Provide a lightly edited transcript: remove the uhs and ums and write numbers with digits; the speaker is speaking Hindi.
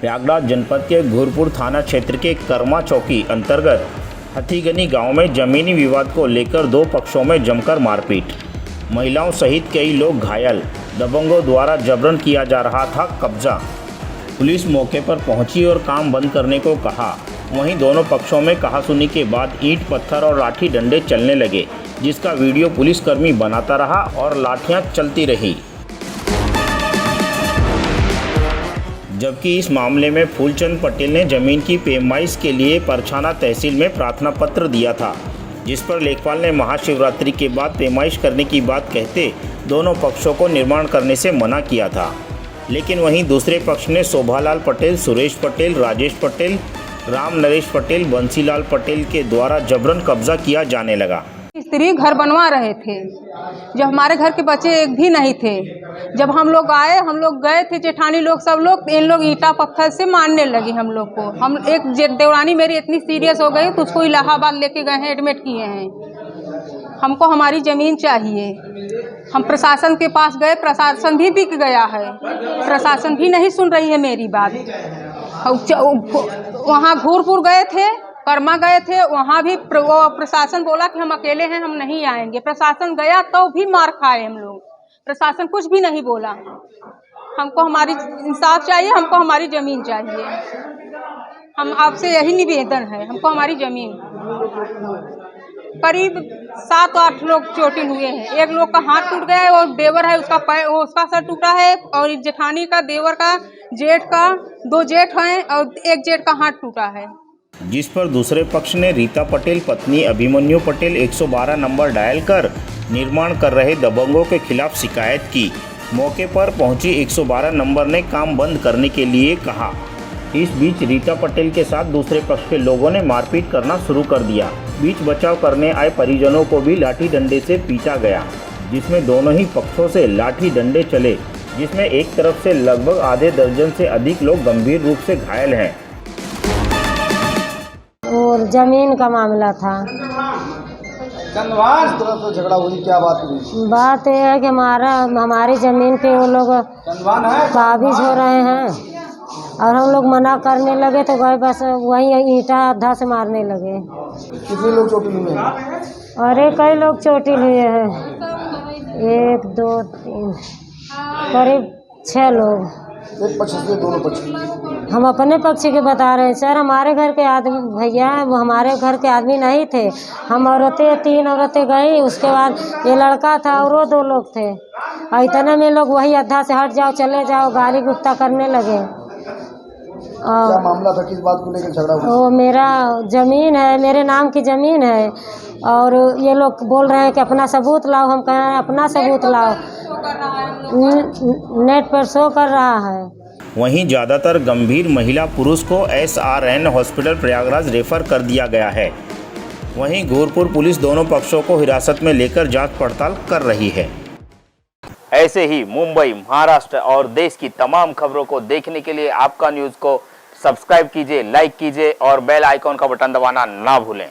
प्रयागराज जनपद के घूरपुर थाना क्षेत्र के कर्मा चौकी अंतर्गत हथीगनी गांव में जमीनी विवाद को लेकर दो पक्षों में जमकर मारपीट। महिलाओं सहित कई लोग घायल। दबंगों द्वारा जबरन किया जा रहा था कब्जा। पुलिस मौके पर पहुंची और काम बंद करने को कहा। वहीं दोनों पक्षों में कहासुनी के बाद ईंट पत्थर और लाठी डंडे चलने लगे, जिसका वीडियो पुलिसकर्मी बनाता रहा और लाठियां चलती रही। जबकि इस मामले में फूलचंद पटेल ने जमीन की पेमाइश के लिए परछाना तहसील में प्रार्थना पत्र दिया था, जिस पर लेखपाल ने महाशिवरात्रि के बाद पेमाइश करने की बात कहते दोनों पक्षों को निर्माण करने से मना किया था। लेकिन वहीं दूसरे पक्ष ने शोभालाल पटेल, सुरेश पटेल, राजेश पटेल, राम नरेश पटेल, बंसीलाल पटेल के द्वारा जबरन कब्जा किया जाने लगा। स्त्री घर बनवा रहे थे, जब हमारे घर के बच्चे एक भी नहीं थे। जब हम लोग आए, हम लोग गए थे, जेठानी लोग सब लोग, इन लोग ईंटा पत्थर से मारने लगे हम लोग को। हम एक देवरानी मेरी इतनी सीरियस हो गई तो उसको इलाहाबाद लेके गए हैं, एडमिट किए हैं। हमको हमारी ज़मीन चाहिए। हम प्रशासन के पास गए, प्रशासन भी बिक गया है, प्रशासन भी नहीं सुन रही है मेरी बात। वहाँ घूरपुर गए थे, कर्मा गए थे, वहाँ भी प्रशासन बोला कि हम अकेले हैं, हम नहीं आएंगे। प्रशासन गया तो भी मार खाए हम लोग। प्रशासन कुछ भी नहीं बोला। हमको हमारी इंसाफ चाहिए, हमको हमारी ज़मीन चाहिए। हम आपसे यही निवेदन है, हमको हमारी ज़मीन। करीब 7-8 लोग चोटिल हुए हैं। एक लोग का हाथ टूट गया है और देवर है उसका पैर, उसका सर टूटा है, और जेठानी का, देवर का, जेठ का, 2 जेठ हैं और एक जेठ का हाथ टूटा है। जिस पर दूसरे पक्ष ने रीता पटेल पत्नी अभिमन्यु पटेल 112 नंबर डायल कर निर्माण कर रहे दबंगों के खिलाफ शिकायत की। मौके पर पहुंची 112 नंबर ने काम बंद करने के लिए कहा। इस बीच रीता पटेल के साथ दूसरे पक्ष के लोगों ने मारपीट करना शुरू कर दिया। बीच बचाव करने आए परिजनों को भी लाठी डंडे से पीटा गया, जिसमें दोनों ही पक्षों से लाठी डंडे चले, जिसमें एक तरफ से लगभग आधे दर्जन से अधिक लोग गंभीर रूप से घायल हैं। और जमीन का मामला था। इस तरह से झगड़ा हुई, क्या बात हुई? बात यह है कि हमारी जमीन पे वो लोग काबिज हो रहे हैं और हम लोग मना करने लगे तो गए, बस वहीं ईंटा आधा से मारने लगे। कितने लोग चोटिल हुए हैं? अरे कई लोग चोटिल हुए हैं, 1 2 3 करीब 6 लोग। एक पक्ष से दोनों पक्ष? हम अपने पक्ष के बता रहे हैं सर। हमारे घर के आदमी भैया, वो हमारे घर के आदमी नहीं थे। हम औरतें, 3 औरतें गई, उसके बाद ये लड़का था और वो 2 लोग थे। और इतने में लोग वही अद्धा से हट जाओ, चले जाओ, गाली गुप्ता करने लगे। क्या मामला था, किस बात को लेकर झगड़ा हुआ? वो मेरा ज़मीन है, मेरे नाम की ज़मीन है, और ये लोग बोल रहे हैं कि अपना सबूत लाओ। हम कह रहे हैं अपना सबूत लाओ, नेट पर शो कर रहा है। वहीं ज़्यादातर गंभीर महिला पुरुष को SRN हॉस्पिटल प्रयागराज रेफर कर दिया गया है। वहीं घूरपुर पुलिस दोनों पक्षों को हिरासत में लेकर जांच पड़ताल कर रही है। ऐसे ही मुंबई, महाराष्ट्र और देश की तमाम खबरों को देखने के लिए आपका न्यूज़ को सब्सक्राइब कीजिए, लाइक कीजिए और बेल आइकॉन का बटन दबाना ना भूलें।